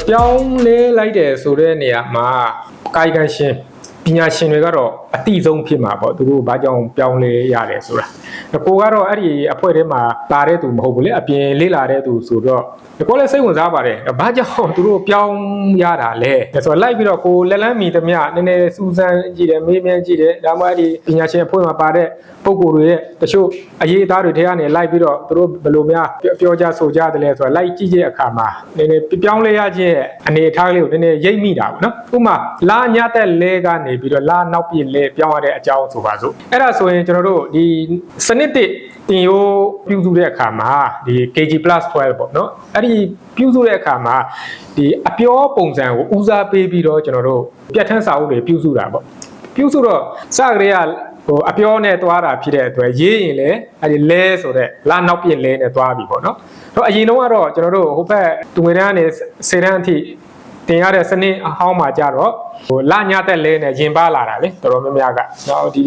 ပြောင်းလဲလိုက်တယ်ဆိုတဲ့နေရာမှာကာယကံရှင်ပညာရှင်တွေကတော့အတိဆုံးဖြစ်မှာပေါ့သူတို့ဘာကြောင့်ပြောင်းလဲရတယ်ဆိုတာကိုကတော့အဲ့ဒီအဖွဲ့ထဲမှာလာတဲ့သူမဟုတ်ဘူးလေအပြင်လေးလာတဲ့သူဆိုတော့ကိုလည်းစိတ်ဝင်စားပါတယ်ဘာကြောင့်သူတို့ပြောင်းရတာလဲဆိုတော့လိုက်ပြီးတော့ကိုလက်လန်းမီသမျှနည်းနည်းစူးစမ်းကြည့်တယ်မေးမြန်းကြည့်တယ်ဒါမှအဲ့ဒီပညာရှင်အဖွဲ့မှာပါတဲ့ပုံကိုယ်တွေရဲ့တချို့အရေးအသားတွေထဲကနေလိုက်ပြီးတော့သူတို့ဘယ်လိုများပြောကြဆိုကြတယ်လဲဆိုတော့လိုက်ကြည့်တဲ့အခါမှာနည်းနည်းပြောင်းလဲရခြင်းအနေအထားလေးကိုနည်းနည်းရိပ်မိတာပေါ့နော်ဥပမာလာညတဲ့လဲကနေပြီးတော့လာနောက်ပြည့်လဲပြောင်းရတဲ့အကြောင်းဆိုပါစို့အဲ့ဒါဆိုရင်ကျွန်တော်တို့ဒီစနစ်တစ်တင်ရိုးပြုစုတဲ့အခါမှာဒီ KG+12 ပေါ့နော်အဲ့ဒီပြုစုတဲ့အခါမှာဒီအပြောပုံစံကိုဦးစားပေးပြီးတော့ကျွန်တော်တို့ပြဋ္ဌာန်းစာအုပ်တွေပြုစုတာပေါ့ပြုစုတော့စကရေကအပြောနဲ့သွားတာဖြစ်တဲ့အတွက်ရေးရင်လည်းအဲ့ဒီလဲဆိုတဲ့လာနောက်ပြည့်လဲနဲ့သွားပြီပေါ့နော်တော့အရင်တော့ကတော့ကျွန်တော်တို့ဟိုဘက်သူငွေတန်းနဲ့စေတန်းအထိတင်ရတဲ့စနစ်အဟောင်းမှာကြတော့လာညတဲ့လဲနဲ့ရင်ပါလာတာလေတော်တော်များများကနော်ဒီ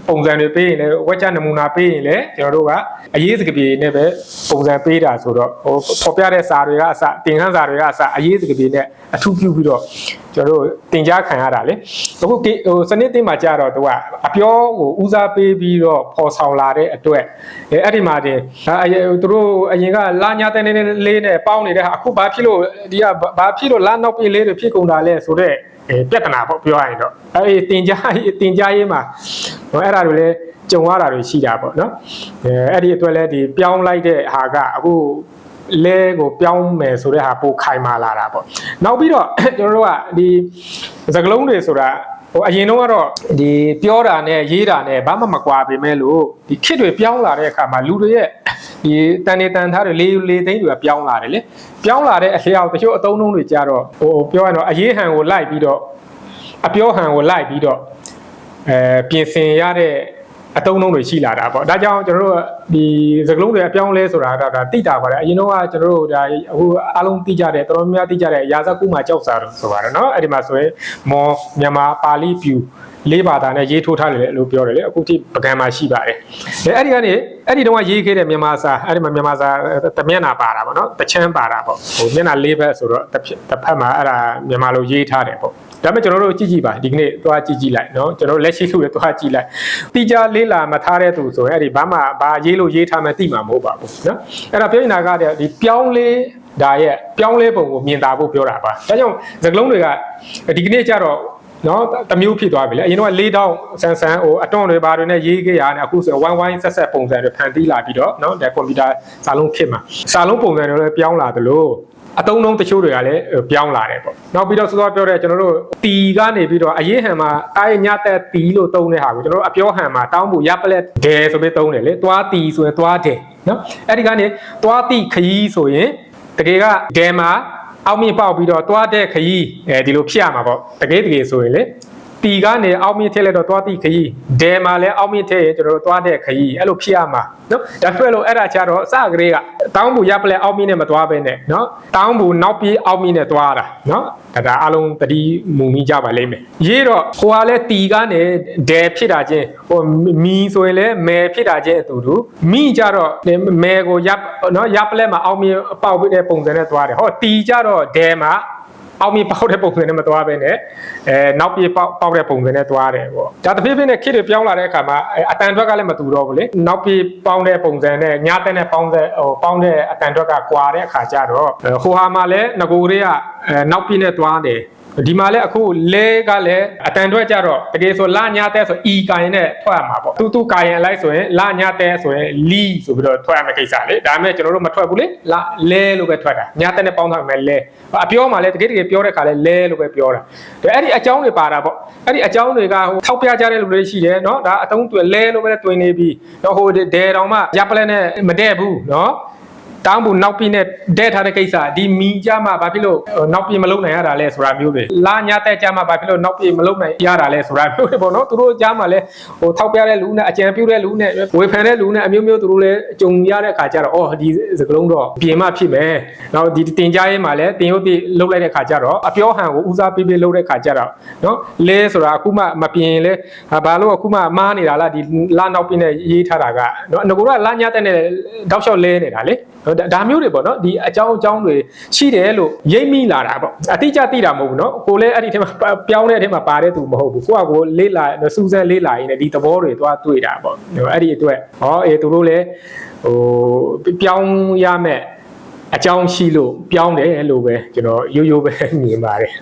ပုံစံတွေပေးရင်လည်းဝက်ချနမူနာပေးရင်လည်းကျွန်တော်တို့ကအရေးစကပြေနဲ့ပဲပုံစံပေးတာဆိုတော့ပေါ်ပြတဲ့စာတွေကအစတင်ခန်းစာတွေကအစအရေးစကပြေနဲ့အထူးပြုပြီးတော့ကျွန်တော်တို့တင်ကြားခံရတာလေအခုစနစ်တင်မှာကြတော့သူကအပြောကိုဦးစားပေးပြီးတော့ပေါ်ဆောင်လာတဲ့အတွက်အဲ့ဒီမှာတင်သူတို့အရင်ကလာညတဲ့လေးနဲ့ပေါင်းနေတဲ့အခုဘာဖြစ်လို့ဒီကဘာဖြစ်လို့လာနောက်ပြေးလေးတွေဖြစ်ကုန်တာလဲဆိုတော့ပြဿနာပေါ့ပြောရရင်တော့အဲ့ဒီတင်ကြားရေးမှာအဲ့ဒါတွေလည်းကြုံရတာတွေရှိတာပေါ့နော်အဲ့ဒီအတွက်လည်းဒီပြောင်းလိုက်တဲ့ဟာကအခုလဲကိုပြောင်းမယ်ဆိုတဲ့ဟာပိုခိုင်မာလာတာပေါ့နောက်ပြီးတော့ကျွန်တော်တို့ကဒီစကလုံးတွေဆိုတာအရင်တော့ကတော့ဒီပြောတာနဲ့ရေးတာနဲ့ဘာမှမကွာပေမဲ့လို့ဒီခစ်တွေပြောင်းလာတဲ့အခါမှာလူတွေရဲ့ဒီတန်နေတန်သားတွေလေးသိန်းတွေကပြောင်းလာတယ်လေပြောင်းလာတဲ့အလျောက်တချို့အသုံးနှုန်းတွေကြတော့ပြောရရင်တော့အရေးဟန်ကိုလိုက်ပြီးတော့အပြောဟန်ကိုလိုက်ပြီးတော့ပြင်ဆင်ရတဲ့အသုံးနှုန်းတွေရှိလာတာပေါ့ဒါကြောင့်ကျွန်တော်တို့ဒီစကလုံးတွေအပြောင်းလဲဆိုတာဒါတိတာပါတယ်အရင်တော့ကကျွန်တော်တို့ဒါအခုအားလုံးသိကြတယ်တော်တော်များများသိကြတယ်ရာဇကုမှာကြောက်စာလို့ဆိုပါတယ်နော်အဲ့ဒီမှာဆိုရင်မော်မြန်မာပါဠိပြူလေးဘာသာနဲ့ရေးထိုးထားတယ်လို့ပြောတယ်လေအခုထိပကံမှာရှိပါတယ်အဲ့ဒီကနေအဲ့ဒီတော့ရေးခဲ့တဲ့မြန်မာစာအဲ့ဒီမှာမြန်မာစာတမျက်နှာပါတာပေါ့နော်တချမ်းပါတာပေါ့မျက်နှာ၄ဘက်ဆိုတော့တစ်ဖက်မှာအဲ့ဒါမြန်မာလိုရေးထားတယ်ပေါ့ဒါပေမဲ့ကျွန်တော်တို့ကြည့်ပါဒီကနေ့သွားကြည့်လိုက်နော်ကျွန်တော်လက်ရှိလူတွေသွားကြည့်လိုက်တိကျလေးလာမထားတဲ့သူဆိုရင်အဲ့ဒီဘာရေးလို့ရေးထားမှသိမှာမဟုတ်ပါဘူးနော်အဲ့ဒါပြောနေတာကဒီပြောင်းလဲဒါရဲ့ပြောင်းလဲပုံကိုမြင်သာဖို့ပြောတာပါဒါကြောင့်စကလုံးတွေကဒီကနေ့ကျတော့နော်တမျိုးဖြစ်သွားပြီလေအရင်တော့၄တောင်းဆန်အတွန်းတွေဘာတွေနဲ့ရေးခဲ့ရတယ်အခုဆိုဝိုင်းဝိုင်းဆက်ပုံစံတွေဖန်တီးလာပြီးတော့နော်ဒါကွန်ပျူတာစာလုံးခေတ်မှာစာလုံးပုံစံတွေလည်းပြောင်းလာသလိုအတုံးလုံးတချို့တွေကလည်းပြောင်းလာတယ်ပေါ့နောက်ပြီးတော့စောစောပြောတဲ့ကျွန်တော်တို့တီကနေပြီးတော့အရေးဟန်မှာတိုင်းညတဲ့တီလို့သုံးတဲ့ဟာကိုကျွန်တော်တို့အပြောဟန်မှာတောင်းဖို့ရပ်ပလက်ဒဲဆိုပြီးသုံးတယ်လေသွားတီဆိုရင်သွားတယ်နော်အဲ့ဒီကနေသွားတီခရီးဆိုရင်တကယ်ကဒဲမှာအောက်မြင့်ပေါက်ပြီးတော့သွားတဲ့ခရီးဒီလိုဖြစ်ရမှာပေါ့တကယ်ဆိုရင်လေတီကနေအောက်မြင့်ထည့်လိုက်တော့သွားတီခရီးဒဲမှာလည်းအောက်မြင့်ထည့်ရင်ကျွန်တော်တို့သွားတဲ့ခရီးအဲ့လိုဖြစ်ရမှာနော်ဒါဆိုလို့အဲ့ဒါကြတော့အစကလေးကတောင်းဘူးရပ်ပလဲအောက်မြင့်နဲ့မသွားဘဲနဲ့နော်တောင်းဘူးနောက်ပြေးအောက်မြင့်နဲ့သွားတာနော်ဒါအလုံးတတိမူမိကြပါလိမ့်မယ်ရေးတော့ဟိုကလည်းတီကနေဒဲဖြစ်တာချင်းဟိုမီဆိုရင်လည်းမဲဖြစ်တာချင်းအတူတူမိကြတော့မဲကိုရပ်ပလဲမှာအောက်မြင့်ပေါက်ပြီးတဲ့ပုံစံနဲ့သွားတယ်ဟောတီကြတော့ဒဲမှာအောက်မြင့်ပေါက်တဲ့ပုံစံနဲ့မသွားဘဲနဲ့နောက်ပြေးပေါက်တဲ့ပုံစံနဲ့သွားတယ်ပေါ့ဒါတဖြည်းဖြည်းနဲ့ခစ်တွေပြောင်းလာတဲ့အခါမှာအတန်အတွက်ကလည်းမတူတော့ဘူးလေနောက်ပြေးပေါင်းတဲ့ပုံစံနဲ့ညတဲ့နဲ့ပေါင်းတဲ့အတန်အတွက်ကကွာတဲ့အခါကျတော့ဟိုဟာမှာလည်းငကိုတွေကနောက်ပြေးနဲ့သွားတယ်ဒီမှာလည်းအခုလဲကလည်းအတန်တွက်ကြတော့တကယ်ဆိုလာညတဲ့ဆိုဤကာရင်နဲ့ထွက်ရမှာပေါ့တူကာရင်လိုက်ဆိုရင်လာညတဲ့ဆိုရင်လီဆိုပြီးတော့ထွက်ရမယ့်ကိစ္စလေဒါပေမဲ့ကျွန်တော်တို့မထွက်ဘူးလေလာလဲလို့ပဲထွက်တာညတဲ့နဲ့ပေါင်းထားမယ်လဲအပြောမှာလည်းတကယ်ပြောတဲ့ခါလဲလဲလို့ပဲပြောတာအဲ့ဒီအကြောင်းတွေပါတာပေါ့အဲ့ဒီအကြောင်းတွေကဟိုထောက်ပြကြတဲ့လူတွေရှိတယ်နော်ဒါအတုံးတွေလဲလို့ပဲတွင်နေပြီးတော့ဟိုဒဲတောင်မှရပ်ပလက်နဲ့မတဲ့ဘူးနော် တောင်းဘူးနောက်ပြီးနဲ့တဲ့ထားတဲ့ကိစ္စဒီမီကြမှာဘာဖြစ်လို့နောက်ပြီးမလုံနိုင်ရတာလဲဆိုတာမျိုးပဲလာညတဲ့ကြမှာဘာဖြစ်လို့နောက်ပြီးမလုံနိုင်ရတာလဲဆိုတာမျိုးပဲပေါ့နော်သူတို့ကြားမှာလဲဟိုထောက်ပြတဲ့လူနဲ့အကြံပြုတဲ့လူနဲ့ဝေဖန်တဲ့လူနဲ့အမျိုးမျိုးသူတို့လဲကြုံရတဲ့အခါကျတော့အော်ဒီစကလုံးတော့ပြင်မှဖြစ်မယ်နောက်ဒီတင်ကြားရေးမှာလဲတင်ဟုတ်တိလှုပ်လိုက်တဲ့ခါကျတော့အပြောဟန်ကိုဦးစားပေးလှုပ်တဲ့ခါကျတော့နော်လဲဆိုတာအခုမှမပြင်လဲဘာလို့အခုမှမားနေတာလားဒီလာနောက်ပြီးနဲ့ရေးထားတာကနော်ငကိုကလာညတဲ့နဲ့တောက်လျှောက်လဲနေတာလေဒါမျိုးတွေပေါ့နော်ဒီအကြောင်းတွေရှိတယ်လို့ရိပ်မိလာတာပေါ့အတိအကျသိတာမဟုတ်ဘူးနော်ကိုလည်းအဲ့ဒီထဲမှာပြောင်းတဲ့အထဲမှာပါတဲ့သူမဟုတ်ဘူးကိုလေးလာစူးစမ်းလေးလာရင်းနဲ့ဒီသဘောတွေသွားတွေ့တာပေါ့အဲ့ဒီအတွက်သူတို့လည်းဟိုပြောင်းရမဲ့အကြောင်းရှိလို့ပြောင်းတယ်လို့ပဲကျွန်တော်ရိုးရိုးပဲမြင်ပါတယ်